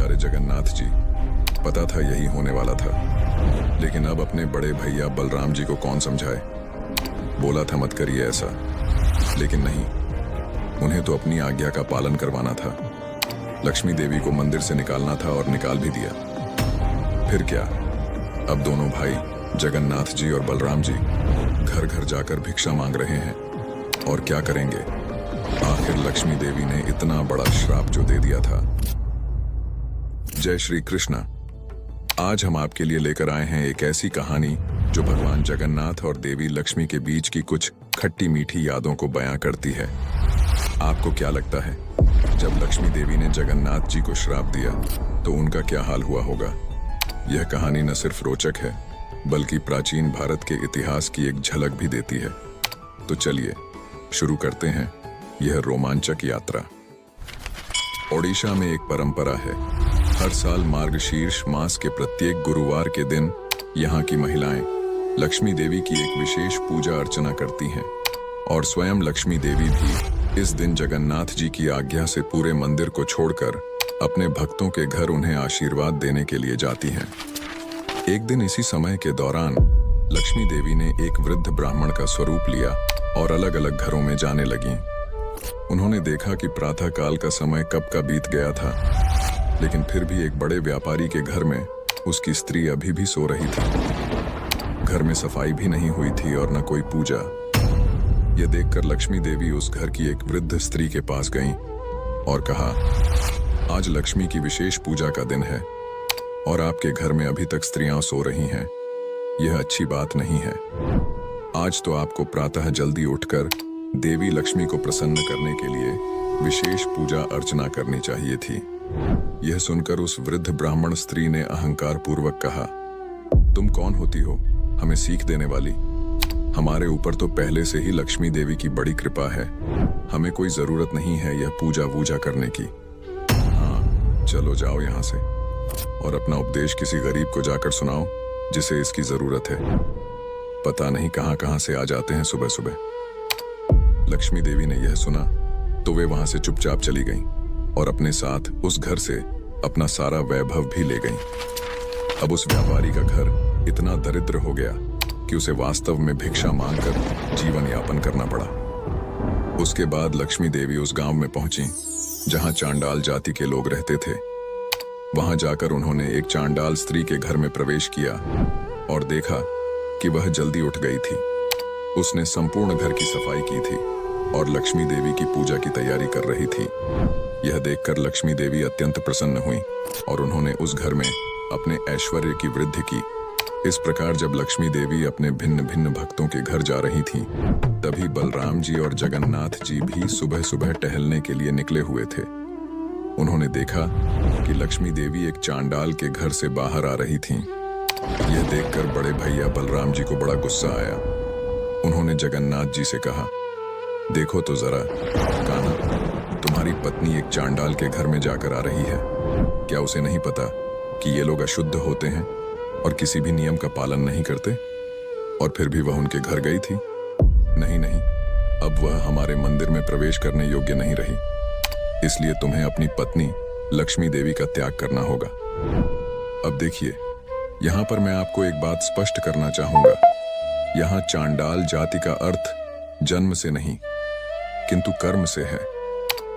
बेचारे जगन्नाथ जी, पता था यही होने वाला था, लेकिन अब अपने बड़े भैया बलराम जी को कौन समझाए। बोला था मत करिए ऐसा, लेकिन नहीं, उन्हें तो अपनी आज्ञा का पालन करवाना था। लक्ष्मी देवी को मंदिर से निकालना था और निकाल भी दिया। फिर क्या, अब दोनों भाई जगन्नाथ जी और बलराम जी घर घर जाकर भिक्षा मांग रहे हैं। और क्या करेंगे, आखिर लक्ष्मी देवी ने इतना बड़ा श्राप जो दे दिया था। जय श्री कृष्णा। आज हम आपके लिए लेकर आए हैं एक ऐसी कहानी जो भगवान जगन्नाथ और देवी लक्ष्मी के बीच की कुछ खट्टी मीठी यादों को बयां करती है। आपको क्या लगता है, जब लक्ष्मी देवी ने जगन्नाथ जी को श्राप दिया तो उनका क्या हाल हुआ होगा? यह कहानी न सिर्फ रोचक है, बल्कि प्राचीन भारत के इतिहास की एक झलक भी देती है। तो चलिए शुरू करते हैं यह रोमांचक यात्रा। ओडिशा में एक परंपरा है, हर साल मार्गशीर्ष मास के प्रत्येक गुरुवार के दिन यहाँ की महिलाएं लक्ष्मी देवी की एक विशेष पूजा अर्चना करती हैं और स्वयं लक्ष्मी देवी भी इस दिन जगन्नाथ जी की आज्ञा से पूरे मंदिर को छोड़कर अपने भक्तों के घर उन्हें आशीर्वाद देने के लिए जाती हैं। एक दिन इसी समय के दौरान लक्ष्मी देवी ने एक वृद्ध ब्राह्मण का स्वरूप लिया और अलग अलग घरों में जाने लगीं। उन्होंने देखा कि प्रातः काल का समय कब का बीत गया था, लेकिन फिर भी एक बड़े व्यापारी के घर में उसकी स्त्री अभी भी सो रही थी। घर में सफाई भी नहीं हुई थी और न कोई पूजा। यह देखकर लक्ष्मी देवी उस घर की एक वृद्ध स्त्री के पास गईं और कहा, आज लक्ष्मी की विशेष पूजा का दिन है और आपके घर में अभी तक स्त्रियां सो रही हैं। यह अच्छी बात नहीं है। आज तो आपको प्रातः जल्दी उठकर देवी लक्ष्मी को प्रसन्न करने के लिए विशेष पूजा अर्चना करनी चाहिए थी। यह सुनकर उस वृद्ध ब्राह्मण स्त्री ने अहंकार पूर्वक कहा, तुम कौन होती हो हमें सीख देने वाली? हमारे ऊपर तो पहले से ही लक्ष्मी देवी की बड़ी कृपा है, हमें कोई जरूरत नहीं है यह पूजा वूजा करने की। हाँ, चलो जाओ यहाँ से और अपना उपदेश किसी गरीब को जाकर सुनाओ जिसे इसकी जरूरत है। पता नहीं कहाँ कहाँ से आ जाते हैं सुबह सुबह। लक्ष्मी देवी ने यह सुना तो वे वहां से चुपचाप चली गईं और अपने साथ उस घर से अपना सारा वैभव भी ले गईं। अब उस व्यापारी का घर इतना दरिद्र हो गया कि उसे वास्तव में भिक्षा मांगकर जीवन यापन करना पड़ा। उसके बाद लक्ष्मी देवी उस गांव में पहुंची जहां चांडाल जाति के लोग रहते थे। वहां जाकर उन्होंने एक चांडाल स्त्री के घर में प्रवेश किया और देखा कि वह जल्दी उठ गई थी। उसने संपूर्ण घर की सफाई की थी और लक्ष्मी देवी की पूजा की तैयारी कर रही थी। यह देखकर लक्ष्मी देवी अत्यंत प्रसन्न हुई और उन्होंने उस घर में अपने ऐश्वर्य की वृद्धि की। इस प्रकार जब लक्ष्मी देवी अपने भिन्न भिन्न भक्तों के घर जा रही थीं, तभी बलराम जी और जगन्नाथ जी भी सुबह सुबह टहलने के लिए निकले हुए थे। उन्होंने देखा कि लक्ष्मी देवी एक चांडाल के घर से बाहर आ रही थीं। यह देखकर बड़े भैया बलराम जी को बड़ा गुस्सा आया। उन्होंने जगन्नाथ जी से कहा, देखो तो जरा कान्हा, तुम्हारी पत्नी एक चांडाल के घर में जाकर आ रही है। क्या उसे नहीं पता कि ये लोग अशुद्ध होते हैं और किसी भी नियम का पालन नहीं करते? और फिर भी वह उनके घर गई थी। नहीं नहीं, अब वह हमारे मंदिर में प्रवेश करने योग्य नहीं रही, इसलिए तुम्हें अपनी पत्नी लक्ष्मी देवी का त्याग करना होगा। अब देखिए, यहाँ पर मैं आपको एक बात स्पष्ट करना चाहूंगा। यहाँ चांडाल जाति का अर्थ जन्म से नहीं किंतु कर्म से है,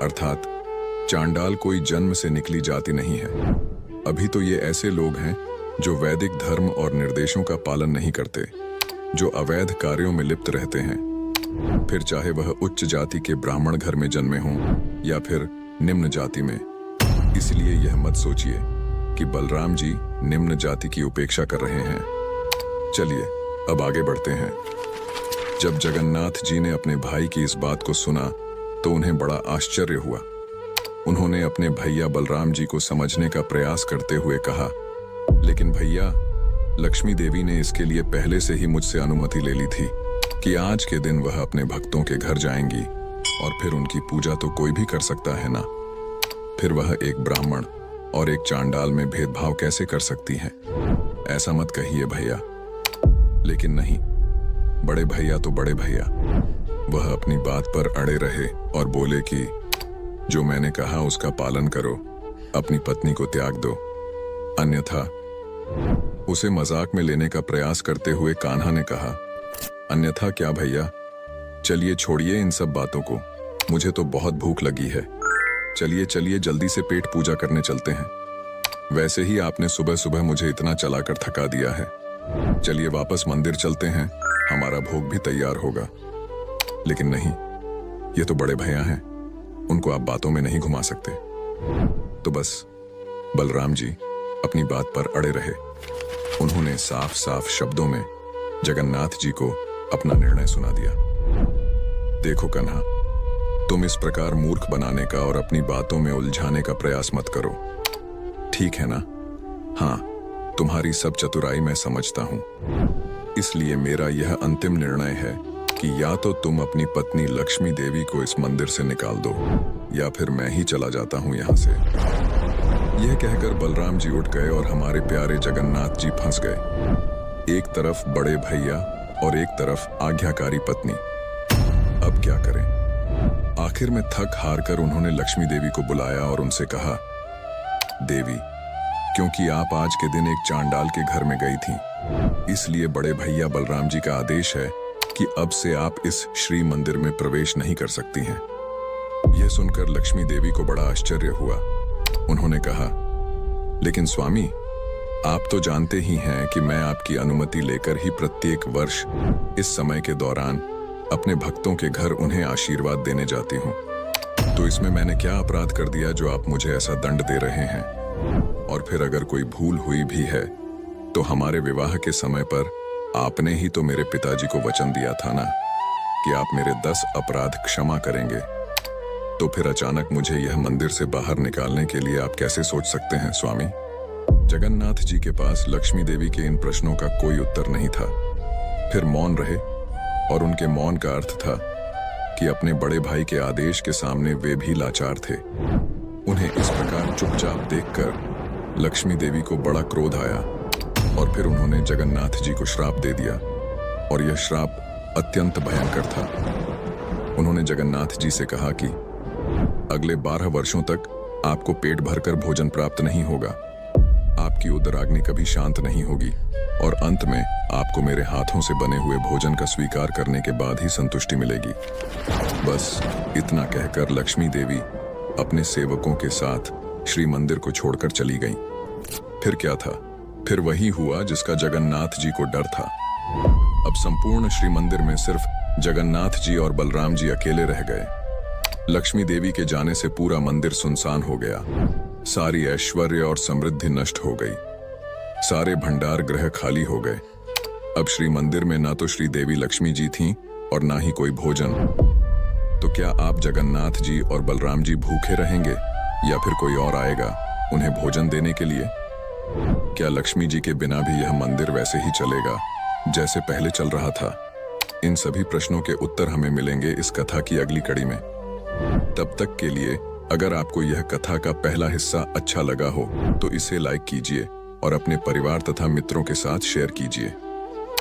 अर्थात चांडाल कोई जन्म से निकली जाति नहीं है। अभी तो ये ऐसे लोग हैं जो वैदिक धर्म और निर्देशों का पालन नहीं करते, जो अवैध कार्यों में लिप्त रहते हैं, फिर चाहे वह उच्च जाति के ब्राह्मण घर में जन्मे हों या फिर निम्न जाति में। इसलिए यह मत सोचिए कि बलराम जी निम्न जाति की उपेक्षा कर रहे हैं। चलिए अब आगे बढ़ते हैं। जब जगन्नाथ जी ने अपने भाई की इस बात को सुना तो उन्हें बड़ा आश्चर्य हुआ। उन्होंने अपने भैया बलराम जी को समझने का प्रयास करते हुए कहा, लेकिन भैया, लक्ष्मी देवी ने इसके लिए पहले से ही मुझसे अनुमति ले ली थी कि आज के दिन वह अपने भक्तों के घर जाएंगी और फिर उनकी पूजा तो कोई भी कर सकता है ना। फिर वह एक ब्राह्मण और एक चांडाल में भेदभाव कैसे कर सकती हैं? ऐसा मत कहिए भैया। लेकिन नहीं, बड़े भैया तो बड़े भैया, वह अपनी बात पर अड़े रहे और बोले कि जो मैंने कहा उसका पालन करो। अपनी पत्नी को त्याग दो, अन्यथा। उसे मजाक में लेने का प्रयास करते हुए कान्हा ने कहा, अन्यथा क्या भैया? चलिए छोड़िए इन सब बातों को, मुझे तो बहुत भूख लगी है। चलिए चलिए जल्दी से पेट पूजा करने चलते हैं। वैसे ही आपने सुबह सुबह मुझे इतना चलाकर थका दिया है। चलिए वापस मंदिर चलते हैं, हमारा भोग भी तैयार होगा। लेकिन नहीं, ये तो बड़े भैया हैं, उनको आप बातों में नहीं घुमा सकते। तो बस बलराम जी अपनी बात पर अड़े रहे। उन्होंने साफ साफ शब्दों में जगन्नाथ जी को अपना निर्णय सुना दिया। देखो कन्हा, तुम इस प्रकार मूर्ख बनाने का और अपनी बातों में उलझाने का प्रयास मत करो, ठीक है ना? हाँ, तुम्हारी सब चतुराई मैं समझता हूं। इसलिए मेरा यह अंतिम निर्णय है कि या तो तुम अपनी पत्नी लक्ष्मी देवी को इस मंदिर से निकाल दो, या फिर मैं ही चला जाता हूं यहां से। यह कहकर बलराम जी उठ गए और हमारे प्यारे जगन्नाथ जी फंस गए। एक तरफ बड़े भैया और एक तरफ आज्ञाकारी पत्नी। अब क्या करें? आखिर में थक हार कर उन्होंने लक्ष्मी देवी को बुलाया और उनसे कहा, देवी, क्योंकि आप आज के दिन एक चांडाल के घर में गई थी, इसलिए बड़े भैया बलराम जी का आदेश है कि अब से आप इस श्री मंदिर में प्रवेश नहीं कर सकती हैं। यह सुनकर लक्ष्मी देवी को बड़ा आश्चर्य हुआ। उन्होंने कहा, लेकिन स्वामी, आप तो जानते ही हैं कि मैं आपकी अनुमति लेकर ही प्रत्येक वर्ष इस समय के दौरान अपने भक्तों के घर उन्हें आशीर्वाद देने जाती हूँ। तो इसमें मैंने क्या अपराध कर दिया जो आप मुझे ऐसा दंड दे रहे हैं? और फिर अगर कोई भूल हुई भी है तो हमारे विवाह के समय पर आपने ही तो मेरे पिताजी को वचन दिया था ना कि आप मेरे 10 अपराध क्षमा करेंगे। तो फिर अचानक मुझे यह मंदिर से बाहर निकालने के लिए आप कैसे सोच सकते हैं स्वामी? जगन्नाथ जी के पास लक्ष्मी देवी के इन प्रश्नों का कोई उत्तर नहीं था। फिर मौन रहे, और उनके मौन का अर्थ था कि अपने बड़े भाई के आदेश के सामने वे भी लाचार थे। उन्हें इस प्रकार चुपचाप देखकर लक्ष्मी देवी को बड़ा क्रोध आया और फिर उन्होंने जगन्नाथ जी को श्राप दे दिया, और यह श्राप अत्यंत भयंकर था। उन्होंने जगन्नाथ जी से कहा कि अगले 12 वर्षों तक आपको पेट भरकर भोजन प्राप्त नहीं होगा, आपकी उदराग्नि कभी शांत नहीं होगी, और अंत में आपको मेरे हाथों से बने हुए भोजन का स्वीकार करने के बाद ही संतुष्टि मिलेगी। बस इतना कहकर लक्ष्मी देवी अपने सेवकों के साथ श्री मंदिर को छोड़कर चली गईं। फिर क्या था? फिर वही हुआ जिसका जगन्नाथ जी को डर था। अब संपूर्ण श्री मंदिर में सिर्फ जगन्नाथ जी और बलराम जी अकेले रह गए। लक्ष्मी देवी के जाने से पूरा मंदिर सुनसान हो गया। सारी ऐश्वर्य और समृद्धि नष्ट हो गई। सारे भंडार गृह खाली हो गए। अब श्री मंदिर में ना तो श्री देवी लक्ष्मी जी थीं और ना ही कोई भोजन। तो क्या आप जगन्नाथ जी और बलराम जी भूखे रहेंगे, या फिर कोई और आएगा उन्हें भोजन देने के लिए? क्या लक्ष्मी जी के बिना भी यह मंदिर वैसे ही चलेगा जैसे पहले चल रहा था? इन सभी प्रश्नों के उत्तर हमें मिलेंगे इस कथा की अगली कड़ी में। तब तक के लिए अगर आपको यह कथा का पहला हिस्सा अच्छा लगा हो तो इसे लाइक कीजिए और अपने परिवार तथा मित्रों के साथ शेयर कीजिए।